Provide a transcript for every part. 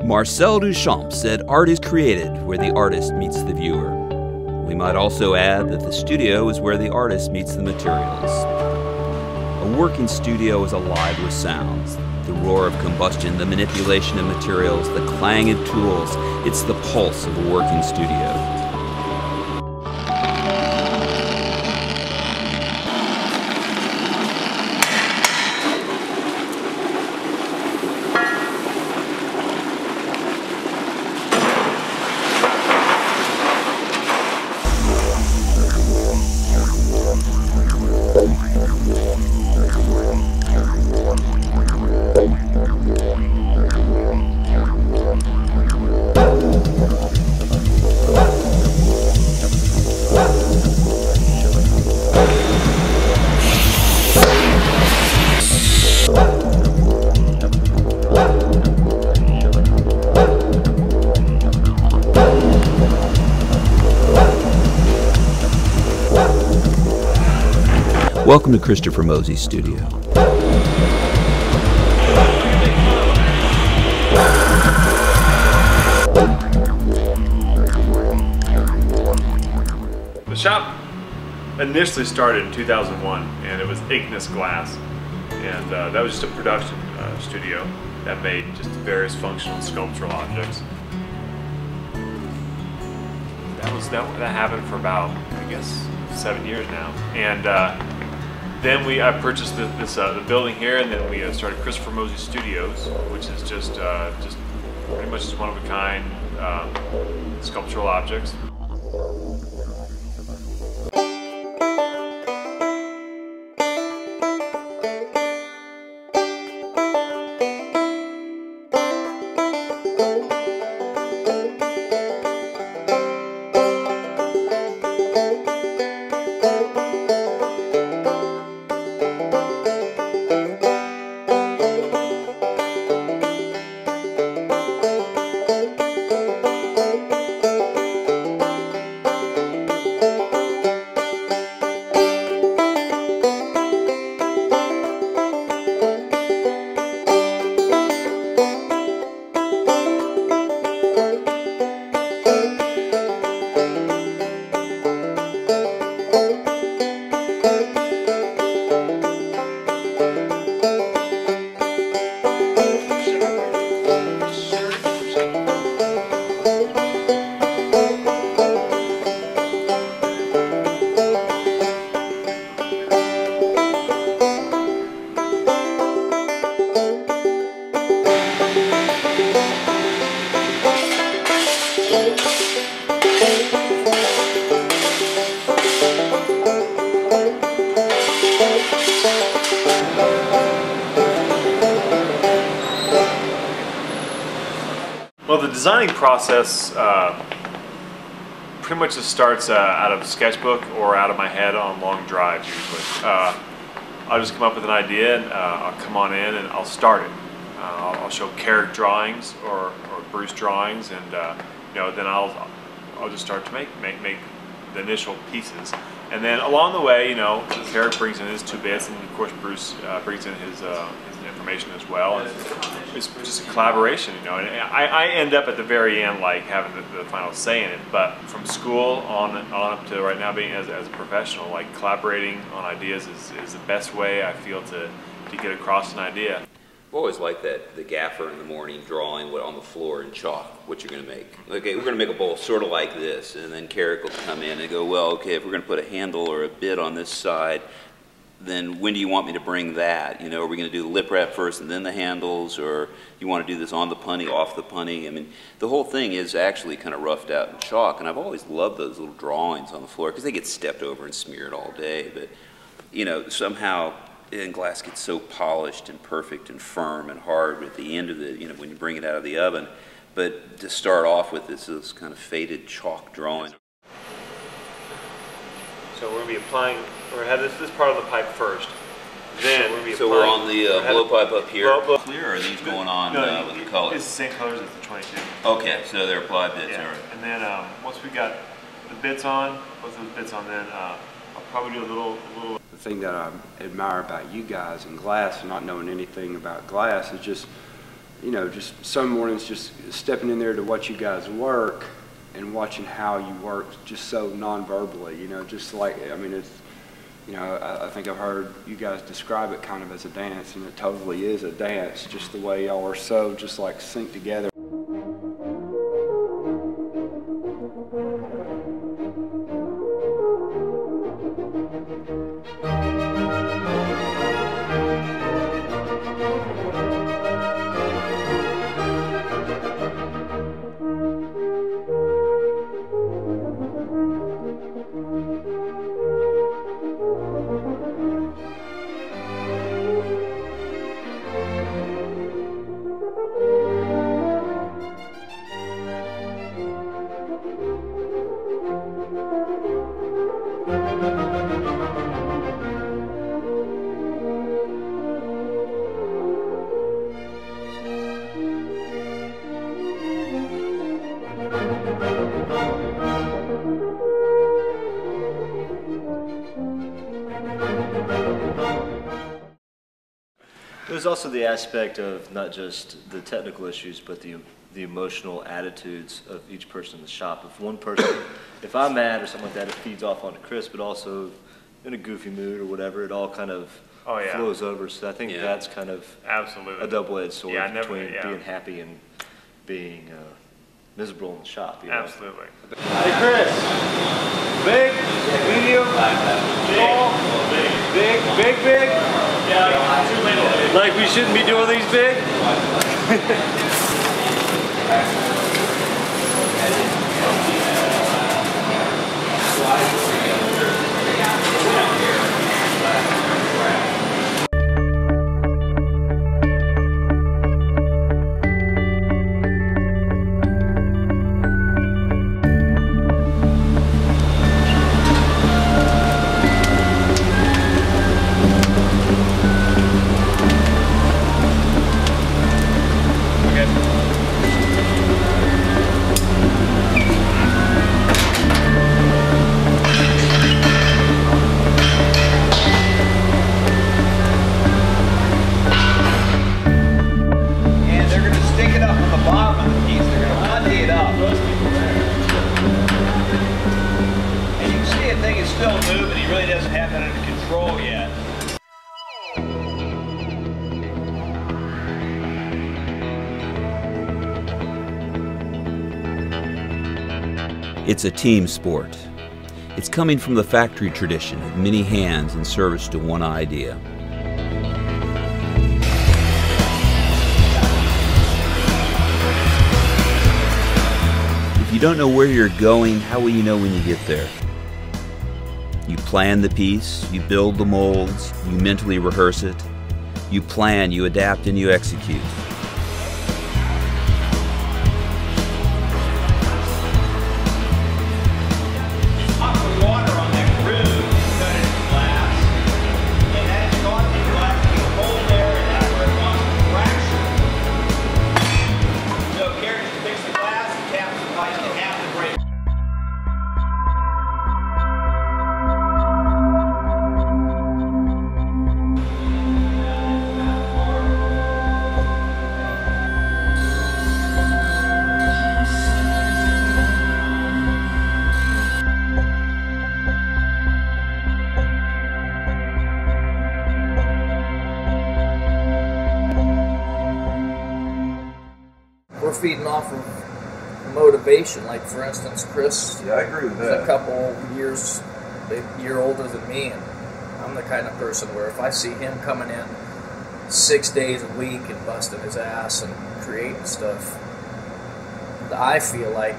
Marcel Duchamp said art is created where the artist meets the viewer. We might also add that the studio is where the artist meets the materials. A working studio is alive with sounds. The roar of combustion, the manipulation of materials, the clang of tools. It's the pulse of a working studio. Welcome to Christopher Mosey's studio. The shop initially started in 2001, and it was Ignis Glass, and that was just a production studio that made just various functional sculptural objects. That happened for about, I guess, 7 years now, and then I purchased the building here, and then we started Christopher Mosey Studios, which is just pretty much just one of a kind sculptural objects. Well, the designing process pretty much just starts out of a sketchbook or out of my head on long drives usually. I'll just come up with an idea, and I'll come on in and I'll start it. I'll show character drawings or Bruce drawings, and then I'll just start to make the initial pieces. And then along the way, Eric brings in his 2 bits, and of course Bruce brings in his information as well. And it's just a collaboration, and I end up at the very end like having the final say in it. But from school on up to right now, being as a professional, like collaborating on ideas is the best way I feel to get across an idea. I've always liked that, the gaffer in the morning drawing what on the floor in chalk, what you're going to make. Okay, we're going to make a bowl sort of like this, and then Carrick will come in and go, well, okay, if we're going to put a handle or a bit on this side, then when do you want me to bring that? Are we going to do the lip wrap first and then the handles, or you want to do this on the punny, off the punny? I mean, the whole thing is actually kind of roughed out in chalk, and I've always loved those little drawings on the floor because they get stepped over and smeared all day, but somehow and glass gets so polished and perfect and firm and hard at the end of the, when you bring it out of the oven. But to start off with this kind of faded chalk drawing. So we're going to be applying, we're going to have this part of the pipe first. Then so we're on the blowpipe up here. Clear, or are these going on with the color? It's the same colors as the 22. Okay, so they're applied bits. Yeah. And then once we got the bits on, both those bits on, then I'll probably do a little. The thing that I admire about you guys in glass, not knowing anything about glass, is just you know, just some mornings just stepping in there to watch you guys work and watching how you work just so non-verbally, you know, just like, I mean, it's, you know, I think I've heard you guys describe it kind of as a dance, and it totally is a dance, just the way y'all are so just like synced together. There's also the aspect of not just the technical issues, but the emotional attitudes of each person in the shop. If one person, if I'm mad or something like that, it feeds off onto Chris, but also in a goofy mood or whatever, it all kind of flows over. So I think that's kind of a double-edged sword between being happy and being miserable in the shop. You know? Absolutely. Hey Chris, big, medium, small, big. Yeah, too little. Like we shouldn't be doing these big? It's a team sport. It's coming from the factory tradition of many hands in service to one idea. If you don't know where you're going, how will you know when you get there? You plan the piece, you build the molds, you mentally rehearse it. You plan, you adapt, and you execute. We're feeding off of motivation. Like, for instance, Chris I agree with is a couple years, a year older than me, and I'm the kind of person where if I see him coming in 6 days a week and busting his ass and creating stuff, I feel like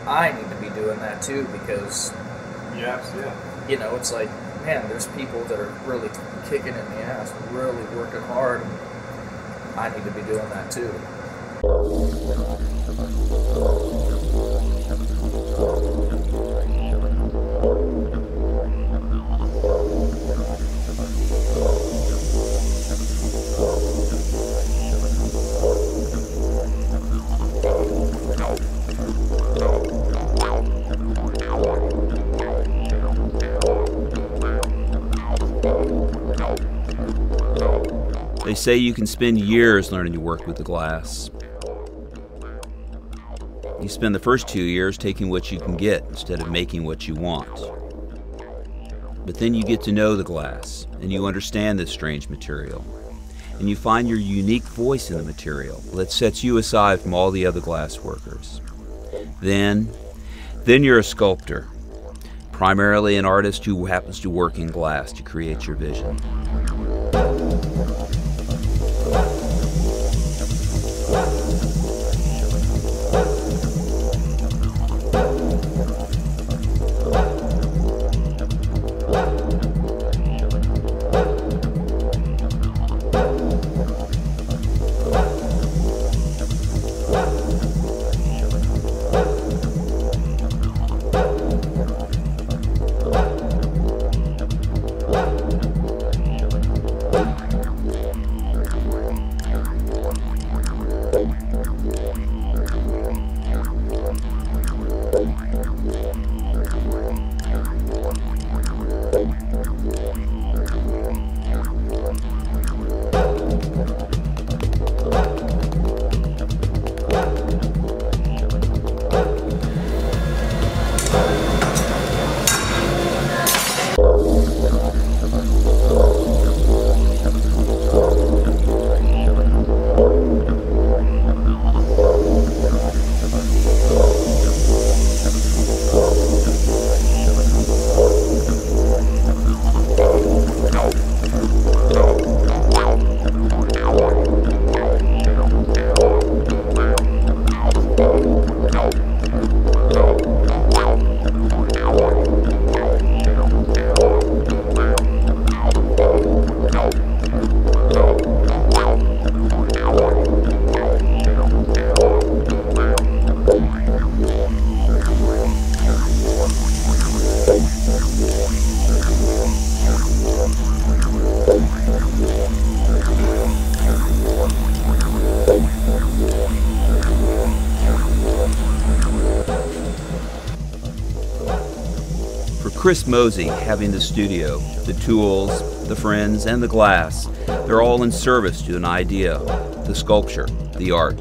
I need to be doing that too, because you know, it's like, man, there's people that are really kicking in the ass, really working hard, and I need to be doing that too. They say you can spend years learning to work with the glass. You spend the first 2 years taking what you can get instead of making what you want. But then you get to know the glass, and you understand this strange material. And you find your unique voice in the material that sets you aside from all the other glass workers. Then you're a sculptor, primarily an artist who happens to work in glass to create your vision. Chris Mosey, having the studio, the tools, the friends, and the glass, they're all in service to an idea, the sculpture, the art.